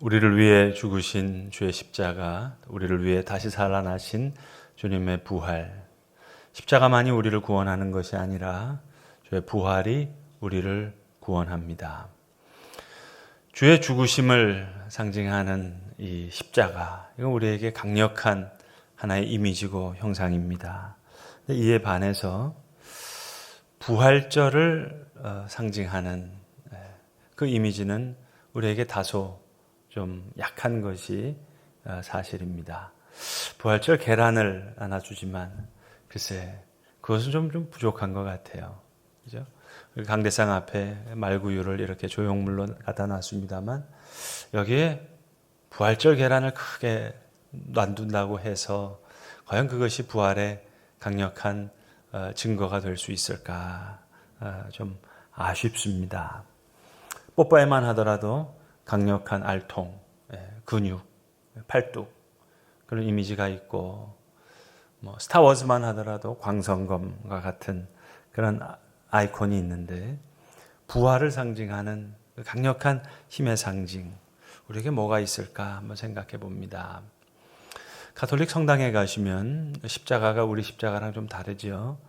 우리를 위해 죽으신 주의 십자가, 우리를 위해 다시 살아나신 주님의 부활, 십자가만이 우리를 구원하는 것이 아니라 주의 부활이 우리를 구원합니다. 주의 죽으심을 상징하는 이 십자가, 이건 우리에게 강력한 하나의 이미지고 형상입니다. 이에 반해서 부활절을 상징하는 그 이미지는 우리에게 다소 좀 약한 것이 사실입니다. 부활절 계란을 안아주지만 글쎄 그것은 좀 부족한 것 같아요. 그죠? 강대상 앞에 말구유를 이렇게 조형물로 갖다 놨습니다만 여기에 부활절 계란을 크게 놔둔다고 해서 과연 그것이 부활의 강력한 증거가 될 수 있을까? 좀 아쉽습니다. 뽀뽀에만 하더라도 강력한 알통, 근육, 팔뚝 그런 이미지가 있고, 스타워즈만 하더라도 광선검과 같은 그런 아이콘이 있는데, 부활을 상징하는 강력한 힘의 상징, 우리에게 뭐가 있을까 한번 생각해 봅니다. 가톨릭 성당에 가시면 십자가가 우리 십자가랑 좀 다르죠.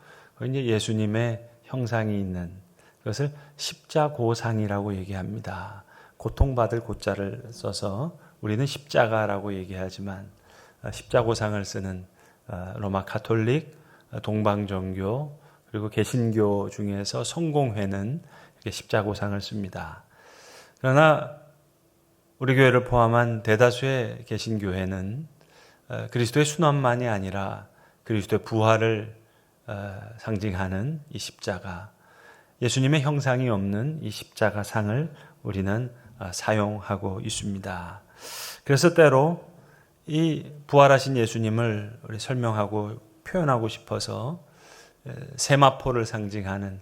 이제 예수님의 형상이 있는 그것을 십자고상이라고 얘기합니다. 고통받을 고자를 써서 우리는 십자가라고 얘기하지만 십자고상을 쓰는 로마 가톨릭, 동방정교 그리고 개신교 중에서 성공회는 이렇게 십자고상을 씁니다. 그러나 우리 교회를 포함한 대다수의 개신교회는 그리스도의 순환만이 아니라 그리스도의 부활을 상징하는 이 십자가, 예수님의 형상이 없는 이 십자가상을 우리는 사용하고 있습니다. 그래서 때로 이 부활하신 예수님을 우리 설명하고 표현하고 싶어서 세마포를 상징하는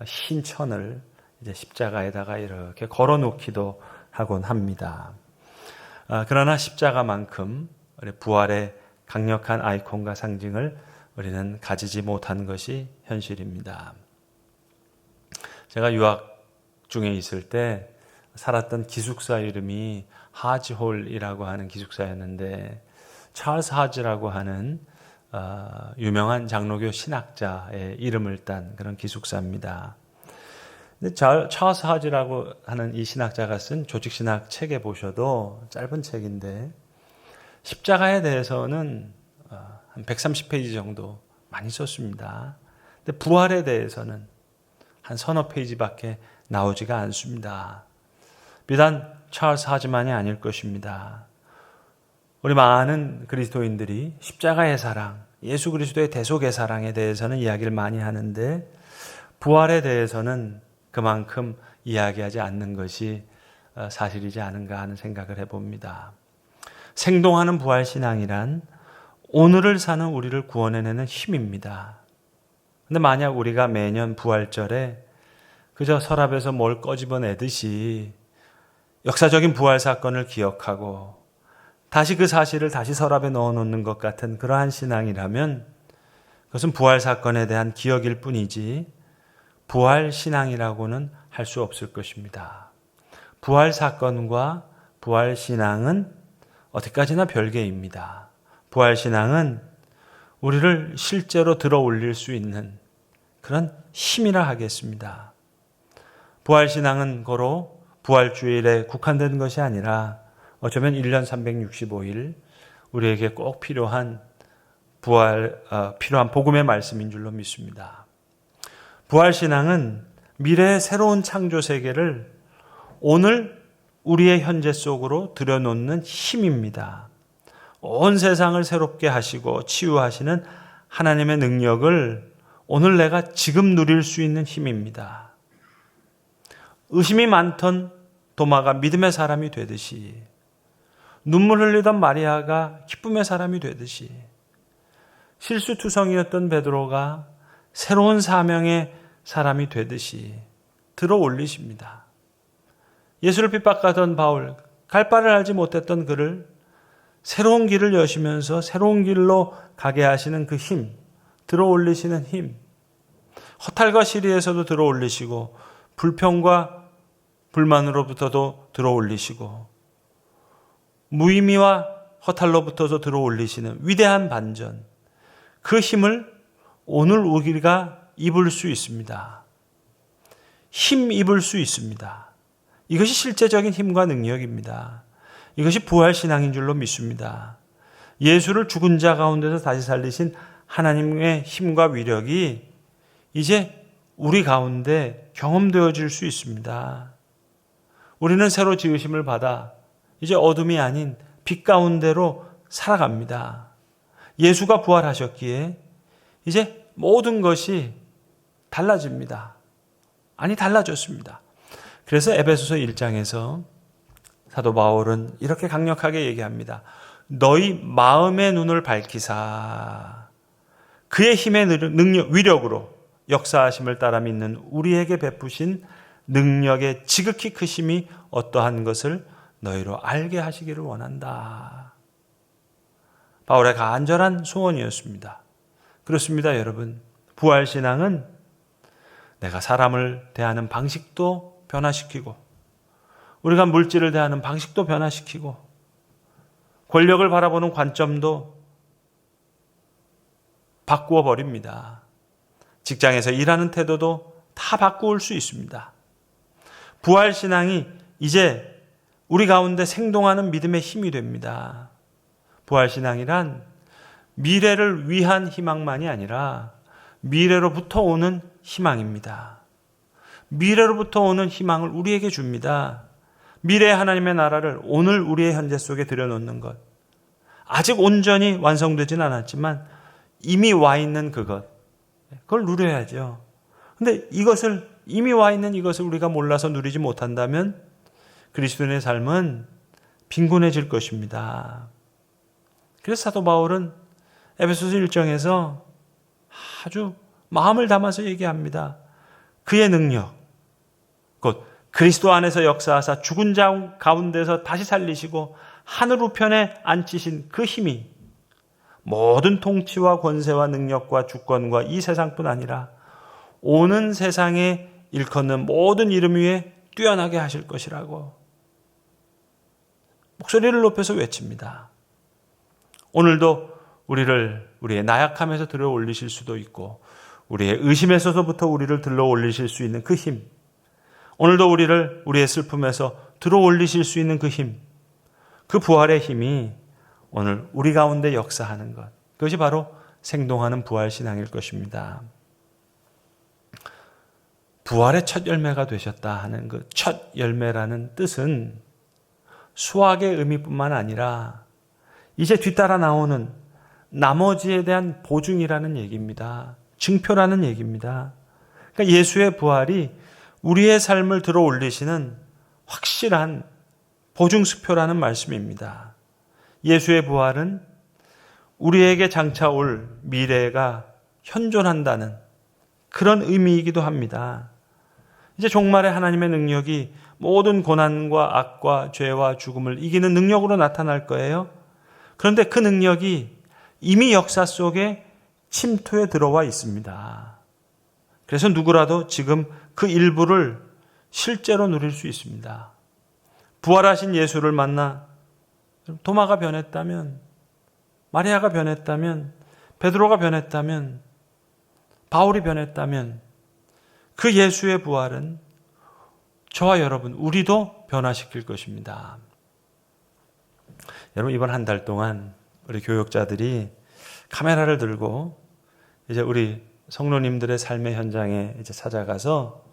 흰 천을 이제 십자가에다가 이렇게 걸어 놓기도 하곤 합니다. 그러나 십자가만큼 부활의 강력한 아이콘과 상징을 우리는 가지지 못한 것이 현실입니다. 제가 유학 중에 있을 때 살았던 기숙사 이름이 하지홀이라고 하는 기숙사였는데, 찰스 하지라고 하는 유명한 장로교 신학자의 이름을 딴 그런 기숙사입니다. 근데 찰스 하지라고 하는 이 신학자가 쓴 조직신학 책에 보셔도, 짧은 책인데 십자가에 대해서는 한 130페이지 정도 많이 썼습니다. 근데 부활에 대해서는 한 서너 페이지밖에 나오지가 않습니다. 비단 찰스 하지만이 아닐 것입니다. 우리 많은 그리스도인들이 십자가의 사랑, 예수 그리스도의 대속의 사랑에 대해서는 이야기를 많이 하는데 부활에 대해서는 그만큼 이야기하지 않는 것이 사실이지 않은가 하는 생각을 해봅니다. 생동하는 부활신앙이란 오늘을 사는 우리를 구원해내는 힘입니다. 근데 만약 우리가 매년 부활절에 그저 서랍에서 뭘 꺼집어내듯이 역사적인 부활 사건을 기억하고 다시 그 사실을 다시 서랍에 넣어놓는 것 같은 그러한 신앙이라면 그것은 부활 사건에 대한 기억일 뿐이지 부활 신앙이라고는 할 수 없을 것입니다. 부활 사건과 부활 신앙은 어디까지나 별개입니다. 부활 신앙은 우리를 실제로 들어 올릴 수 있는 그런 힘이라 하겠습니다. 부활 신앙은 고로 부활주일에 국한된 것이 아니라 어쩌면 1년 365일 우리에게 꼭 필요한 필요한 복음의 말씀인 줄로 믿습니다. 부활신앙은 미래의 새로운 창조 세계를 오늘 우리의 현재 속으로 들여놓는 힘입니다. 온 세상을 새롭게 하시고 치유하시는 하나님의 능력을 오늘 내가 지금 누릴 수 있는 힘입니다. 의심이 많던 도마가 믿음의 사람이 되듯이, 눈물 흘리던 마리아가 기쁨의 사람이 되듯이, 실수투성이었던 베드로가 새로운 사명의 사람이 되듯이 들어 올리십니다. 예수를 핍박하던 바울, 갈 바를 알지 못했던 그를 새로운 길을 여시면서 새로운 길로 가게 하시는 그 힘, 들어 올리시는 힘, 허탈과 시리에서도 들어 올리시고 불평과 불만으로부터도 들어 올리시고 무의미와 허탈로부터서 들어올리시는 위대한 반전, 그 힘을 오늘 우리가 입을 수 있습니다. 힘 입을 수 있습니다. 이것이 실제적인 힘과 능력입니다. 이것이 부활신앙인 줄로 믿습니다. 예수를 죽은 자 가운데서 다시 살리신 하나님의 힘과 위력이 이제 우리 가운데 경험되어질 수 있습니다. 우리는 새로 지으심을 받아 이제 어둠이 아닌 빛 가운데로 살아갑니다. 예수가 부활하셨기에 이제 모든 것이 달라집니다. 아니, 달라졌습니다. 그래서 에베소서 1장에서 사도 바울은 이렇게 강력하게 얘기합니다. 너희 마음의 눈을 밝히사 그의 힘의 능력, 위력으로 역사하심을 따라 믿는 우리에게 베푸신 능력의 지극히 크심이 어떠한 것을 너희로 알게 하시기를 원한다. 바울의 간절한 소원이었습니다. 그렇습니다, 여러분. 부활신앙은 내가 사람을 대하는 방식도 변화시키고 우리가 물질을 대하는 방식도 변화시키고 권력을 바라보는 관점도 바꾸어 버립니다. 직장에서 일하는 태도도 다 바꾸올 수 있습니다. 부활신앙이 이제 우리 가운데 생동하는 믿음의 힘이 됩니다. 부활신앙이란 미래를 위한 희망만이 아니라 미래로부터 오는 희망입니다. 미래로부터 오는 희망을 우리에게 줍니다. 미래의 하나님의 나라를 오늘 우리의 현재 속에 들여놓는 것. 아직 온전히 완성되진 않았지만 이미 와 있는 그것. 그걸 누려야죠. 근데 이것을, 이미 와 있는 이것을 우리가 몰라서 누리지 못한다면 그리스도인의 삶은 빈곤해질 것입니다. 그래서 사도 바울은 에베소서 1장에서 아주 마음을 담아서 얘기합니다. 그의 능력, 곧 그리스도 안에서 역사하사 죽은 자 가운데서 다시 살리시고 하늘 우편에 앉히신 그 힘이 모든 통치와 권세와 능력과 주권과 이 세상뿐 아니라 오는 세상에 일컫는 모든 이름 위에 뛰어나게 하실 것이라고 목소리를 높여서 외칩니다. 오늘도 우리의 나약함에서 들어 올리실 수도 있고 우리의 의심에서부터 우리를 들러 올리실 수 있는 그 힘, 오늘도 우리의 슬픔에서 들어 올리실 수 있는 그 힘, 그 부활의 힘이 오늘 우리 가운데 역사하는 것, 그것이 바로 생동하는 부활신앙일 것입니다. 부활의 첫 열매가 되셨다 하는 그 첫 열매라는 뜻은 수확의 의미뿐만 아니라 이제 뒤따라 나오는 나머지에 대한 보증이라는 얘기입니다. 증표라는 얘기입니다. 그러니까 예수의 부활이 우리의 삶을 들어 올리시는 확실한 보증수표라는 말씀입니다. 예수의 부활은 우리에게 장차 올 미래가 현존한다는 그런 의미이기도 합니다. 이제 종말에 하나님의 능력이 모든 고난과 악과 죄와 죽음을 이기는 능력으로 나타날 거예요. 그런데 그 능력이 이미 역사 속에 침투에 들어와 있습니다. 그래서 누구라도 지금 그 일부를 실제로 누릴 수 있습니다. 부활하신 예수를 만나 도마가 변했다면, 마리아가 변했다면, 베드로가 변했다면, 바울이 변했다면 그 예수의 부활은 저와 여러분, 우리도 변화시킬 것입니다. 여러분, 이번 한 달 동안 우리 교역자들이 카메라를 들고 이제 우리 성도님들의 삶의 현장에 이제 찾아가서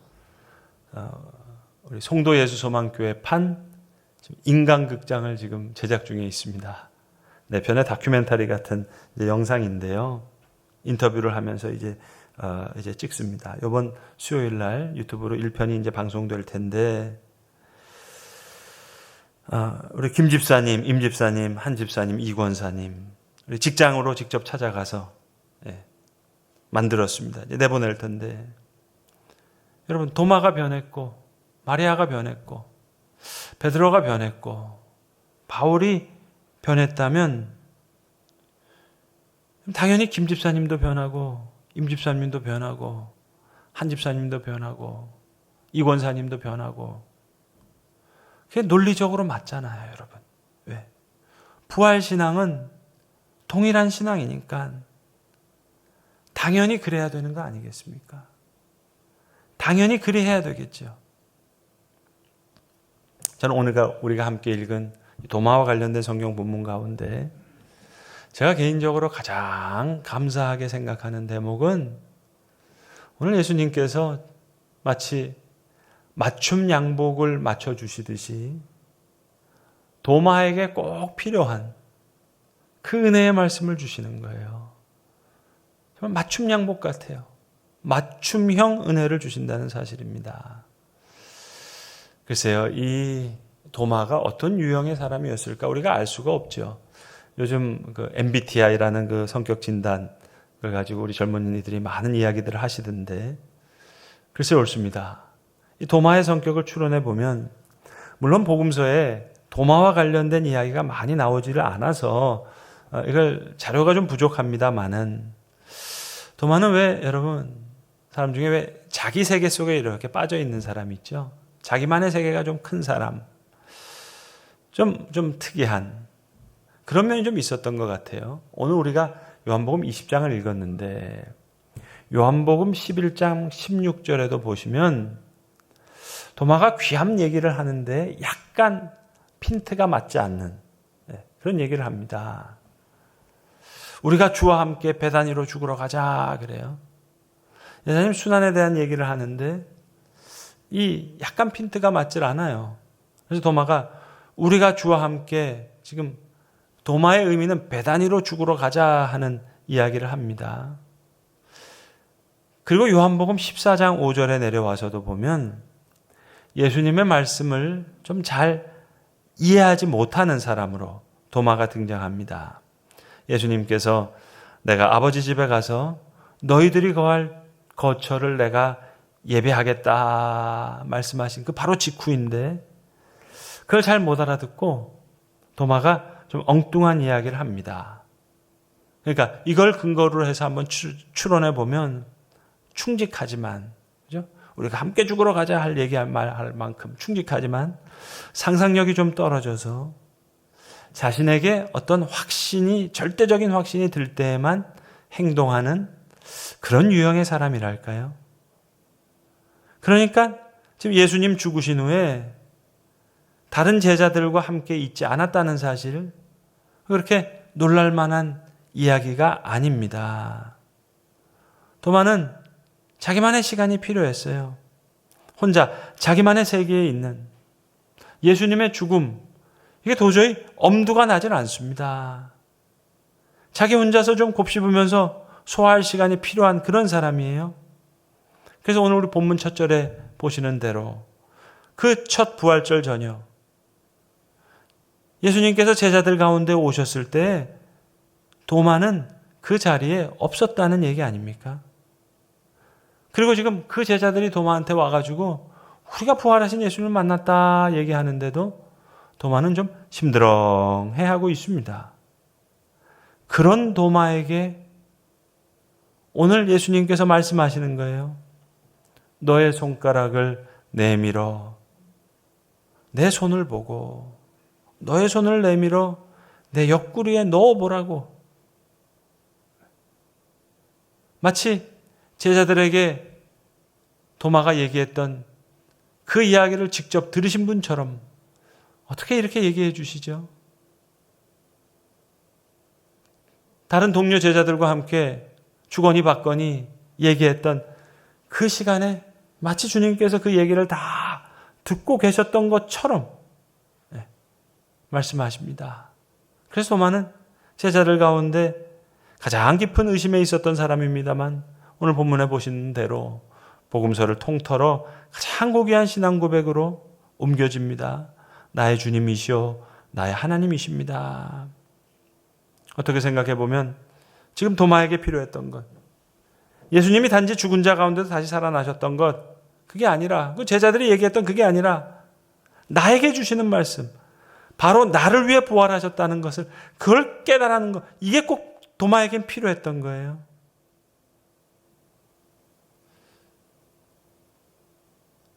우리 송도 예수소망교회 판 인간극장을 지금 제작 중에 있습니다. 네 편의 다큐멘터리 같은 이제 영상인데요. 인터뷰를 하면서 이제 찍습니다. 이번 수요일 날 유튜브로 1편이 이제 방송될 텐데, 우리 김 집사님, 임 집사님, 한 집사님, 이 권사님, 우리 직장으로 직접 찾아가서 만들었습니다. 이제 내보낼 텐데, 여러분, 도마가 변했고, 마리아가 변했고, 베드로가 변했고, 바울이 변했다면 당연히 김 집사님도 변하고, 임 집사님도 변하고, 한 집사님도 변하고, 이 권사님도 변하고. 그게 논리적으로 맞잖아요, 여러분. 왜? 부활신앙은 동일한 신앙이니까 당연히 그래야 되는 거 아니겠습니까? 당연히 그래야 되겠죠. 저는 오늘 우리가 함께 읽은 도마와 관련된 성경 본문 가운데 제가 개인적으로 가장 감사하게 생각하는 대목은 오늘 예수님께서 마치 맞춤 양복을 맞춰주시듯이 도마에게 꼭 필요한 그 은혜의 말씀을 주시는 거예요. 정말 맞춤 양복 같아요. 맞춤형 은혜를 주신다는 사실입니다. 글쎄요, 이 도마가 어떤 유형의 사람이었을까 우리가 알 수가 없죠. 요즘 그 MBTI라는 그 성격 진단을 가지고 우리 젊은이들이 많은 이야기들을 하시던데 글쎄 옳습니다. 이 도마의 성격을 추론해 보면 물론 복음서에 도마와 관련된 이야기가 많이 나오지를 않아서 이걸 자료가 좀 부족합니다만은 도마는 왜 여러분 사람 중에 왜 자기 세계 속에 이렇게 빠져 있는 사람이 있죠. 자기만의 세계가 좀 큰 사람, 좀 특이한 그런 면이 좀 있었던 것 같아요. 오늘 우리가 요한복음 20장을 읽었는데 요한복음 11장 16절에도 보시면 도마가 귀함 얘기를 하는데 약간 핀트가 맞지 않는 그런 얘기를 합니다. 우리가 주와 함께 베다니로 죽으러 가자 그래요. 예수님 순환에 대한 얘기를 하는데 이 약간 핀트가 맞질 않아요. 그래서 도마가 우리가 주와 함께 지금 도마의 의미는 베다니로 죽으러 가자 하는 이야기를 합니다. 그리고 요한복음 14장 5절에 내려와서도 보면 예수님의 말씀을 좀 잘 이해하지 못하는 사람으로 도마가 등장합니다. 예수님께서 내가 아버지 집에 가서 너희들이 거할 거처를 내가 예배하겠다 말씀하신 그 바로 직후인데 그걸 잘 못 알아듣고 도마가 좀 엉뚱한 이야기를 합니다. 그러니까 이걸 근거로 해서 한번 추론해 보면 충직하지만 그죠? 우리가 함께 죽으러 가자 할 얘기할 말할 만큼 충직하지만 상상력이 좀 떨어져서 자신에게 어떤 확신이 절대적인 확신이 들 때에만 행동하는 그런 유형의 사람이랄까요? 그러니까 지금 예수님 죽으신 후에 다른 제자들과 함께 있지 않았다는 사실 그렇게 놀랄 만한 이야기가 아닙니다. 도마는 자기만의 시간이 필요했어요. 혼자 자기만의 세계에 있는 예수님의 죽음 이게 도저히 엄두가 나질 않습니다. 자기 혼자서 좀 곱씹으면서 소화할 시간이 필요한 그런 사람이에요. 그래서 오늘 우리 본문 첫 절에 보시는 대로 그 첫 부활절 저녁 예수님께서 제자들 가운데 오셨을 때 도마는 그 자리에 없었다는 얘기 아닙니까? 그리고 지금 그 제자들이 도마한테 와가지고 우리가 부활하신 예수님을 만났다 얘기하는데도 도마는 좀 심드렁해하고 있습니다. 그런 도마에게 오늘 예수님께서 말씀하시는 거예요. 너의 손가락을 내밀어 내 손을 보고 너의 손을 내밀어 내 옆구리에 넣어보라고. 마치 제자들에게 도마가 얘기했던 그 이야기를 직접 들으신 분처럼 어떻게 이렇게 얘기해 주시죠? 다른 동료 제자들과 함께 주거니 받거니 얘기했던 그 시간에 마치 주님께서 그 얘기를 다 듣고 계셨던 것처럼 말씀하십니다. 그래서 도마는 제자들 가운데 가장 깊은 의심에 있었던 사람입니다만 오늘 본문에 보시는 대로 복음서를 통틀어 가장 고귀한 신앙 고백으로 옮겨집니다. 나의 주님이시오 나의 하나님이십니다. 어떻게 생각해 보면 지금 도마에게 필요했던 것 예수님이 단지 죽은 자 가운데서 다시 살아나셨던 것 그게 아니라 그 제자들이 얘기했던 그게 아니라 나에게 주시는 말씀 바로 나를 위해 부활하셨다는 것을 그걸 깨달아는 것 이게 꼭 도마에겐 필요했던 거예요.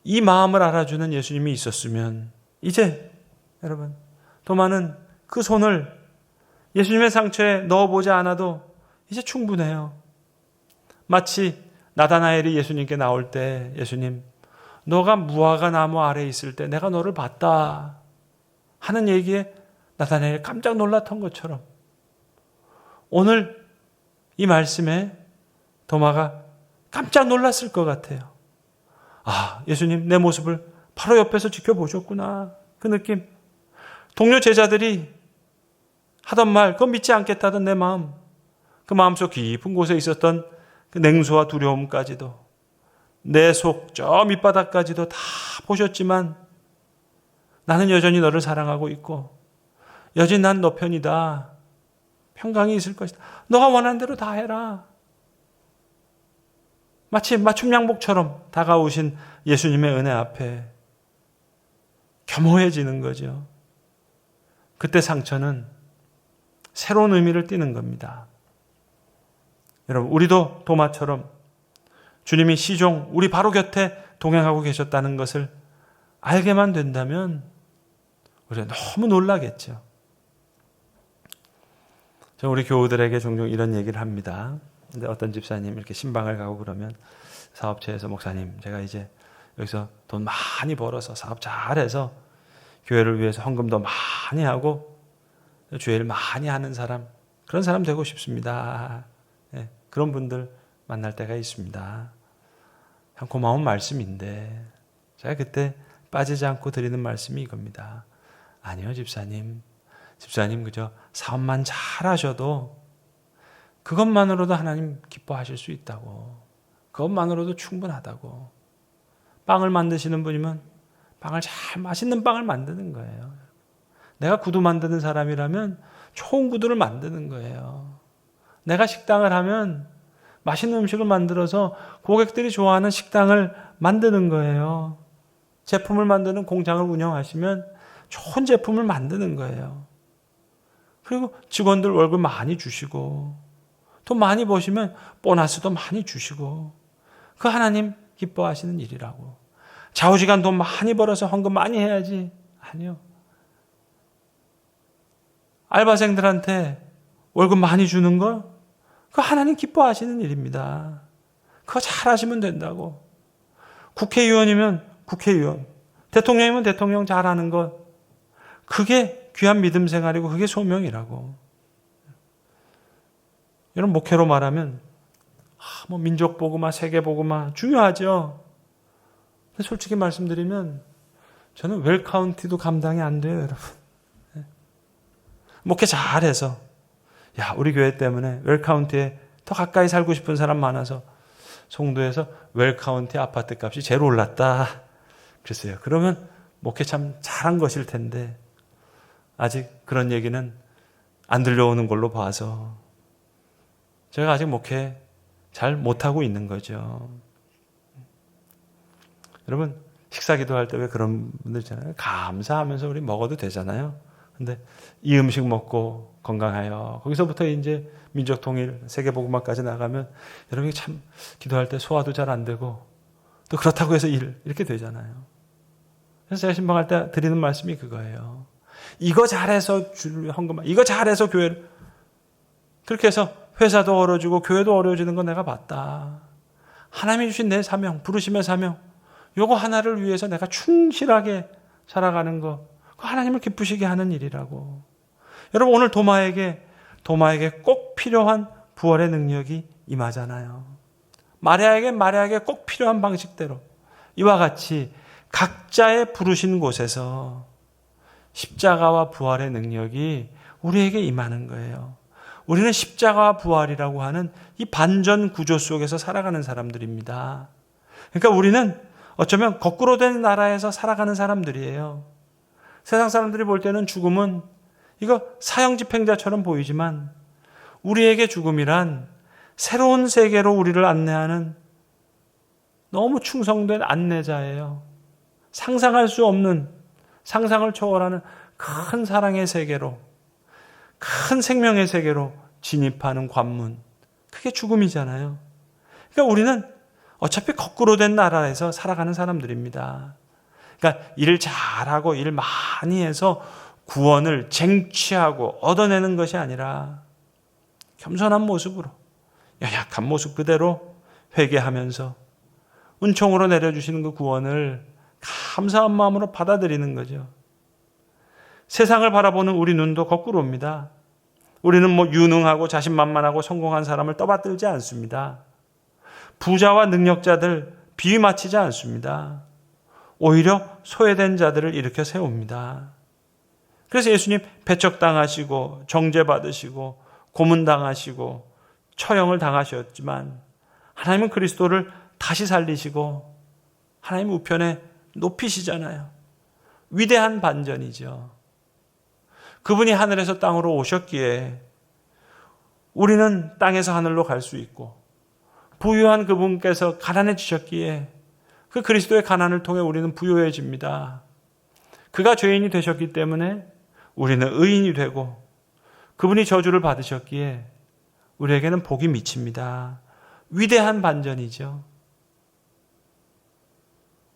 이 마음을 알아주는 예수님이 있었으면 이제 여러분 도마는 그 손을 예수님의 상처에 넣어보지 않아도 이제 충분해요. 마치 나다나엘이 예수님께 나올 때 예수님, 너가 무화과 나무 아래에 있을 때 내가 너를 봤다 하는 얘기에 나다나엘이 깜짝 놀랐던 것처럼 오늘 이 말씀에 도마가 깜짝 놀랐을 것 같아요. 아, 예수님 내 모습을 바로 옆에서 지켜보셨구나. 그 느낌. 동료 제자들이 하던 말, 그거 믿지 않겠다던 내 마음, 그 마음속 깊은 곳에 있었던 그 냉소와 두려움까지도, 내 속 저 밑바닥까지도 다 보셨지만 나는 여전히 너를 사랑하고 있고 여전히 난 너 편이다. 평강이 있을 것이다. 너가 원하는 대로 다 해라. 마치 맞춤 양복처럼 다가오신 예수님의 은혜 앞에 겸허해지는 거죠. 그때 상처는 새로운 의미를 띠는 겁니다. 여러분, 우리도 도마처럼 주님이 시종 우리 바로 곁에 동행하고 계셨다는 것을 알게만 된다면 우리가 너무 놀라겠죠. 저 우리 교우들에게 종종 이런 얘기를 합니다. 근데 어떤 집사님 이렇게 신방을 가고 그러면 사업체에서 목사님, 제가 이제 여기서 돈 많이 벌어서 사업 잘해서 교회를 위해서 헌금도 많이 하고 주일 많이 하는 사람, 그런 사람 되고 싶습니다. 네, 그런 분들 만날 때가 있습니다. 참 고마운 말씀인데 제가 그때 빠지지 않고 드리는 말씀이 이겁니다. 아니요, 집사님 그저 사업만 잘하셔도 그것만으로도 하나님 기뻐하실 수 있다고. 그것만으로도 충분하다고. 빵을 만드시는 분이면 빵을 잘 맛있는 빵을 만드는 거예요. 내가 구두 만드는 사람이라면 좋은 구두를 만드는 거예요. 내가 식당을 하면 맛있는 음식을 만들어서 고객들이 좋아하는 식당을 만드는 거예요. 제품을 만드는 공장을 운영하시면 좋은 제품을 만드는 거예요. 그리고 직원들 월급 많이 주시고 돈 많이 버시면 보너스도 많이 주시고 그 하나님 기뻐하시는 일이라고. 좌우지간 돈 많이 벌어서 헌금 많이 해야지. 아니요. 알바생들한테 월급 많이 주는 거 그거 하나님 기뻐하시는 일입니다. 그거 잘하시면 된다고. 국회의원이면 국회의원, 대통령이면 대통령 잘하는 것, 그게 귀한 믿음 생활이고 그게 소명이라고. 여러분, 목회로 말하면 뭐 민족 복음화, 세계 복음화 중요하죠. 근데 솔직히 말씀드리면 저는 웰카운티도 감당이 안 돼요, 여러분. 목회 잘해서 우리 교회 때문에 웰카운티에 더 가까이 살고 싶은 사람 많아서 송도에서 웰카운티 아파트 값이 제로 올랐다 그랬어요. 그러면 목회 참 잘한 것일 텐데 아직 그런 얘기는 안 들려오는 걸로 봐서 제가 아직 목회 잘 못하고 있는 거죠. 여러분, 식사 기도할 때 왜 그런 분들 있잖아요. 감사하면서 우리 먹어도 되잖아요. 근데 이 음식 먹고 건강하여, 거기서부터 이제 민족 통일, 세계 복음화까지 나가면 여러분이 참 기도할 때 소화도 잘 안 되고 또 그렇다고 해서 이렇게 되잖아요. 그래서 제가 신방할 때 드리는 말씀이 그거예요. 이거 잘해서 헌금, 이거 잘해서 교회를, 그렇게 해서 회사도 어려지고 교회도 어려워지는 건 내가 봤다. 하나님이 주신 내 사명, 부르심의 사명, 요거 하나를 위해서 내가 충실하게 살아가는 거, 그거 하나님을 기쁘시게 하는 일이라고. 여러분, 오늘 도마에게 꼭 필요한 부활의 능력이 임하잖아요. 마리아에게 꼭 필요한 방식대로 이와 같이 각자의 부르신 곳에서 십자가와 부활의 능력이 우리에게 임하는 거예요. 우리는 십자가와 부활이라고 하는 이 반전 구조 속에서 살아가는 사람들입니다. 그러니까 우리는 어쩌면 거꾸로 된 나라에서 살아가는 사람들이에요. 세상 사람들이 볼 때는 죽음은 이거 사형 집행자처럼 보이지만 우리에게 죽음이란 새로운 세계로 우리를 안내하는 너무 충성된 안내자예요. 상상할 수 없는, 상상을 초월하는 큰 사랑의 세계로, 큰 생명의 세계로 진입하는 관문, 그게 죽음이잖아요. 그러니까 우리는 어차피 거꾸로 된 나라에서 살아가는 사람들입니다. 그러니까 일 잘하고 일 많이 해서 구원을 쟁취하고 얻어내는 것이 아니라 겸손한 모습으로, 연약한 모습 그대로 회개하면서 은총으로 내려주시는 그 구원을 감사한 마음으로 받아들이는 거죠. 세상을 바라보는 우리 눈도 거꾸로입니다. 우리는 유능하고 자신만만하고 성공한 사람을 떠받들지 않습니다. 부자와 능력자들 비위 맞추지 않습니다. 오히려 소외된 자들을 일으켜 세웁니다. 그래서 예수님 배척당하시고 정죄받으시고 고문당하시고 처형을 당하셨지만 하나님은 그리스도를 다시 살리시고 하나님 우편에 높이시잖아요. 위대한 반전이죠. 그분이 하늘에서 땅으로 오셨기에 우리는 땅에서 하늘로 갈 수 있고, 부유한 그분께서 가난해지셨기에 그 그리스도의 가난을 통해 우리는 부유해집니다. 그가 죄인이 되셨기 때문에 우리는 의인이 되고, 그분이 저주를 받으셨기에 우리에게는 복이 미칩니다. 위대한 반전이죠.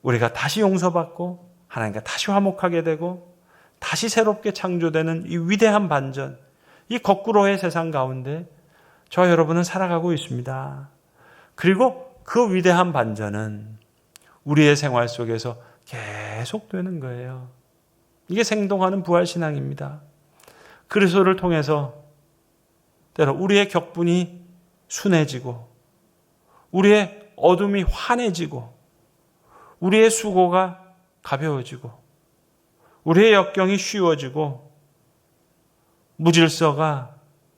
우리가 다시 용서받고 하나님과 다시 화목하게 되고 다시 새롭게 창조되는 이 위대한 반전, 이 거꾸로의 세상 가운데 저와 여러분은 살아가고 있습니다. 그리고 그 위대한 반전은 우리의 생활 속에서 계속되는 거예요. 이게 생동하는 부활신앙입니다. 그리스도를 통해서 때로 우리의 격분이 순해지고 우리의 어둠이 환해지고 우리의 수고가 가벼워지고 우리의 역경이 쉬워지고 무질서가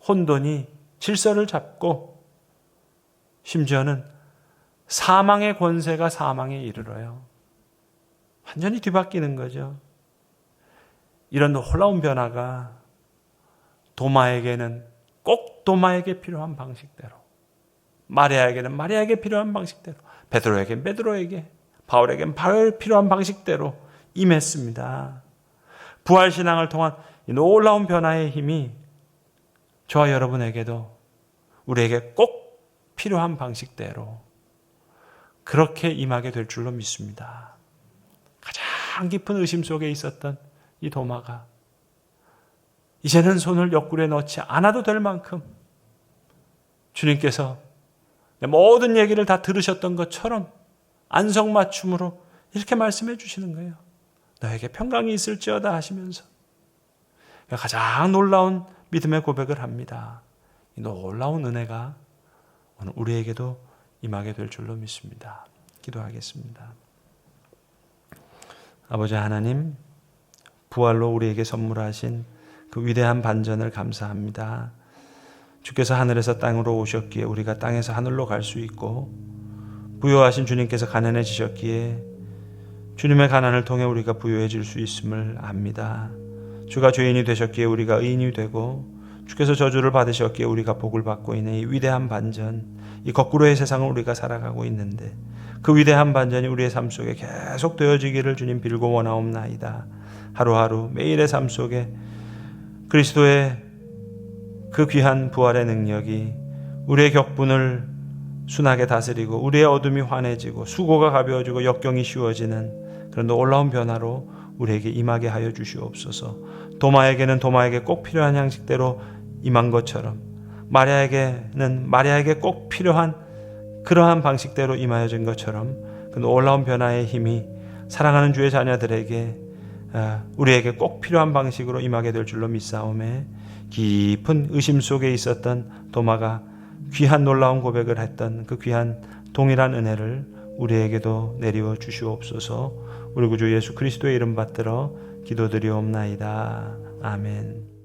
혼돈이 질서를 잡고 심지어는 사망의 권세가 사망에 이르러요. 완전히 뒤바뀌는 거죠. 이런 놀라운 변화가 도마에게는 꼭 도마에게 필요한 방식대로, 마리아에게는 마리아에게 필요한 방식대로, 베드로에게는 베드로에게, 바울에게는 바울 필요한 방식대로 임했습니다. 부활신앙을 통한 이 놀라운 변화의 힘이 저와 여러분에게도 우리에게 꼭 필요한 방식대로 그렇게 임하게 될 줄로 믿습니다. 가장 깊은 의심 속에 있었던 이 도마가 이제는 손을 옆구리에 넣지 않아도 될 만큼 주님께서 모든 얘기를 다 들으셨던 것처럼 안성맞춤으로 이렇게 말씀해 주시는 거예요. 너에게 평강이 있을지어다 하시면서 가장 놀라운 믿음의 고백을 합니다. 이 놀라운 은혜가 오늘 우리에게도 임하게 될 줄로 믿습니다. 기도하겠습니다. 아버지 하나님, 부활로 우리에게 선물하신 그 위대한 반전을 감사합니다. 주께서 하늘에서 땅으로 오셨기에 우리가 땅에서 하늘로 갈 수 있고, 부유하신 주님께서 가난해지셨기에 주님의 가난을 통해 우리가 부유해질 수 있음을 압니다. 주가 죄인이 되셨기에 우리가 의인이 되고, 주께서 저주를 받으셨기에 우리가 복을 받고 있는 이 위대한 반전, 이 거꾸로의 세상을 우리가 살아가고 있는데 그 위대한 반전이 우리의 삶 속에 계속 되어지기를 주님 빌고 원하옵나이다. 하루하루 매일의 삶 속에 그리스도의 그 귀한 부활의 능력이 우리의 격분을 순하게 다스리고 우리의 어둠이 환해지고 수고가 가벼워지고 역경이 쉬워지는 그런 놀라운 변화로 우리에게 임하게 하여 주시옵소서. 도마에게는 도마에게 꼭 필요한 양식대로 임한 것처럼 마리아에게는 마리아에게 꼭 필요한 그러한 방식대로 임하여진 것처럼 그 놀라운 변화의 힘이 사랑하는 주의 자녀들에게 우리에게 꼭 필요한 방식으로 임하게 될 줄로 믿사오매 깊은 의심 속에 있었던 도마가 귀한 놀라운 고백을 했던 그 귀한 동일한 은혜를 우리에게도 내리워 주시옵소서. 우리 구주 예수 그리스도의 이름 받들어 기도드리옵나이다. 아멘.